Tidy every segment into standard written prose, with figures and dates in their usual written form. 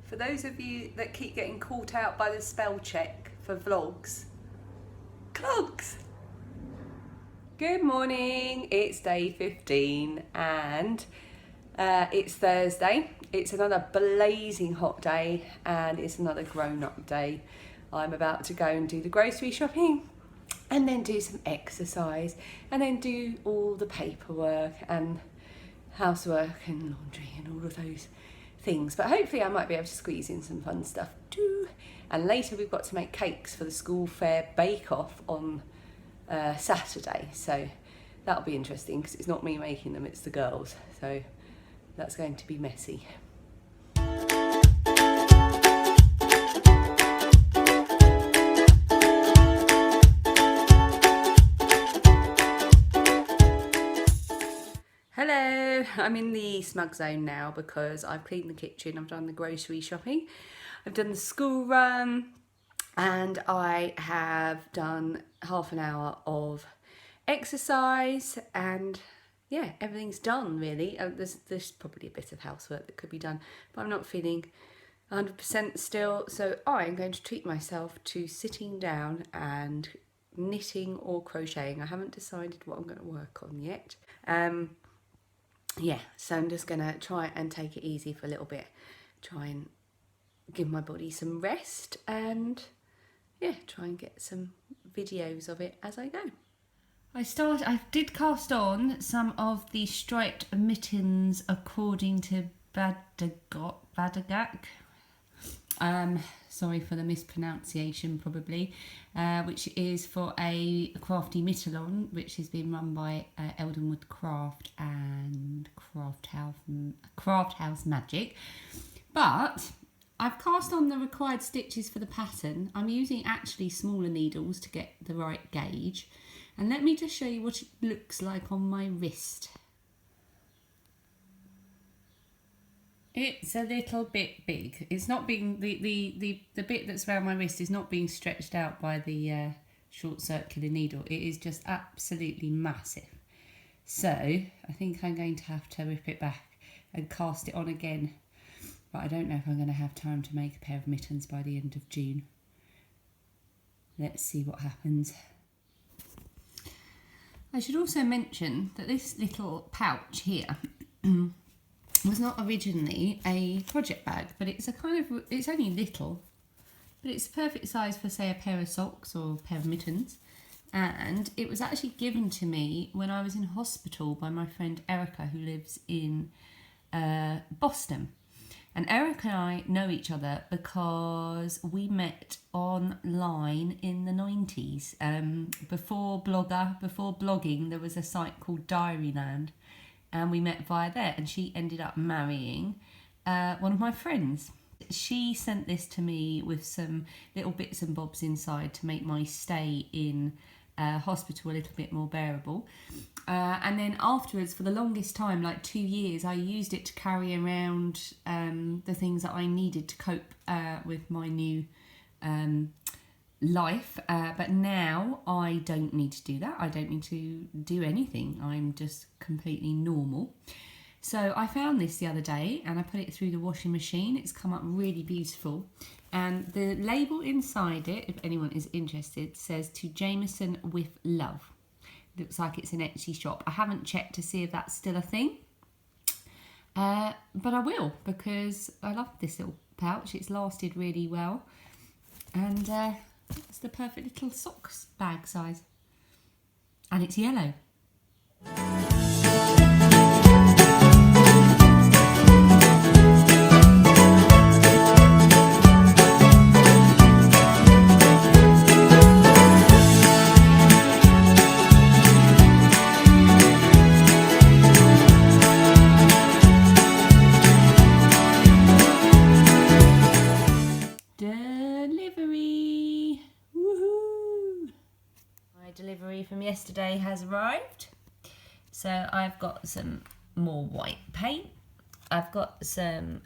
For those of you that keep getting caught out by the spell check for vlogs, clogs! Good morning, it's day 15 and it's Thursday. It's another blazing hot day and it's another grown-up day. I'm about to go and do the grocery shopping and then do some exercise and then do all the paperwork and housework and laundry and all of those things. But hopefully I might be able to squeeze in some fun stuff too. And later we've got to make cakes for the school fair bake-off on Saturday. So that'll be interesting because it's not me making them, it's the girls. So that's going to be messy. Hello, I'm in the smug zone now because I've cleaned the kitchen, I've done the grocery shopping, I've done the school run, and I have done half an hour of exercise, and yeah, everything's done really. There's probably a bit of housework that could be done, but I'm not feeling 100% still, so I'm going to treat myself to sitting down and knitting or crocheting. I haven't decided what I'm going to work on yet. Yeah, so I'm just going to try and take it easy for a little bit, try and give my body some rest, and yeah, try and get some videos of it as I go. I did cast on some of the striped mittens according to Badagak. Sorry for the mispronunciation probably, which is for a crafty mittalon, which has been run by Eldenwood Craft and Craft House Magic. But I've cast on the required stitches for the pattern. I'm using actually smaller needles to get the right gauge. And let me just show you what it looks like on my wrist. It's a little bit big. It's not being, the bit that's around my wrist is not being stretched out by the short circular needle. It is just absolutely massive. So I think I'm going to have to rip it back and cast it on again. But I don't know if I'm going to have time to make a pair of mittens by the end of June. Let's see what happens. I should also mention that this little pouch here was not originally a project bag, but it's it's only little, but it's the perfect size for, say, a pair of socks or a pair of mittens. And it was actually given to me when I was in hospital by my friend Erica, who lives in Boston. And Erica and I know each other because we met online in the 90s. Before blogging, there was a site called Diaryland. And we met via there, and she ended up marrying one of my friends. She sent this to me with some little bits and bobs inside to make my stay in hospital a little bit more bearable. And then afterwards, for the longest time, like 2 years, I used it to carry around the things that I needed to cope with my new life, but now I don't need to do that. I don't need to do anything. I'm just completely normal. So I found this the other day and I put it through the washing machine. It's come up really beautiful, and the label inside it, if anyone is interested, says "To Jameson with Love." Looks like it's an Etsy shop. I haven't checked to see if that's still a thing, but I will, because I love this little pouch. It's lasted really well, and it's the perfect little socks bag size. And it's yellow. Delivery from yesterday has arrived. So I've got some more white paint. I've got some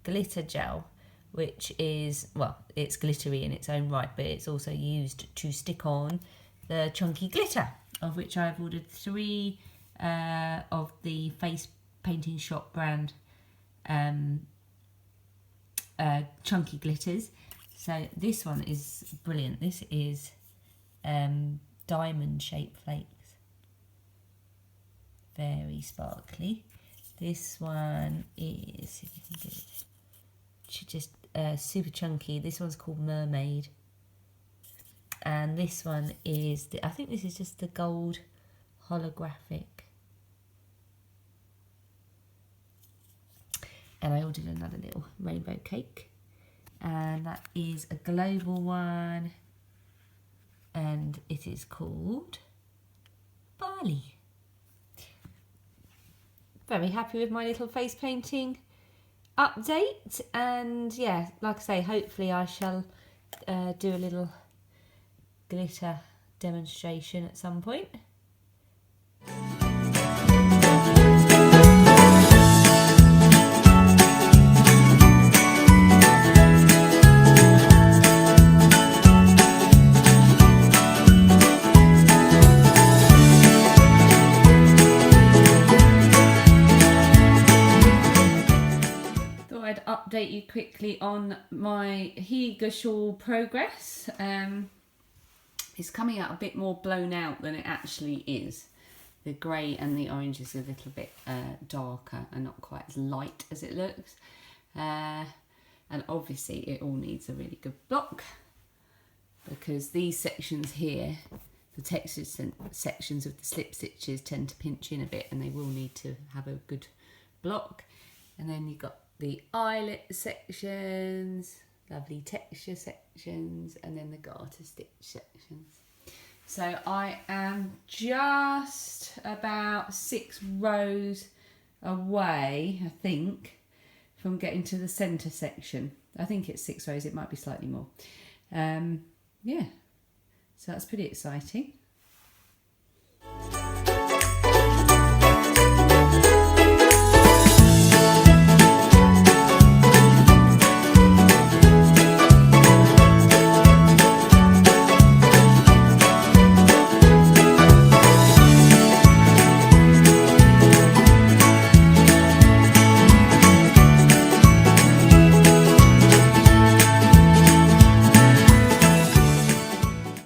glitter gel, which is, well, it's glittery in its own right, but it's also used to stick on the chunky glitter, of which I've ordered 3 of the Face Painting Shop brand chunky glitters. So this one is brilliant. This is diamond shaped flakes. Very sparkly. This one is, see if you can get it, just super chunky. This one's called Mermaid. And this one is, I think this is just the gold holographic. And I ordered another little rainbow cake. And that is a global one. And it is called Bali. Very happy with my little face painting update. And yeah, like I say, hopefully I shall do a little glitter demonstration at some point. Update you quickly on my Hygge Shawl progress. It's coming out a bit more blown out than it actually is. The grey and the orange is a little bit darker and not quite as light as it looks. And obviously it all needs a really good block, because these sections here, the textured sections of the slip stitches tend to pinch in a bit, and they will need to have a good block. And then you've got the eyelet sections, lovely texture sections, and then the garter stitch sections. So I am just about 6 rows away, I think, from getting to the centre section. I think it's 6 rows, it might be slightly more. Yeah, so that's pretty exciting.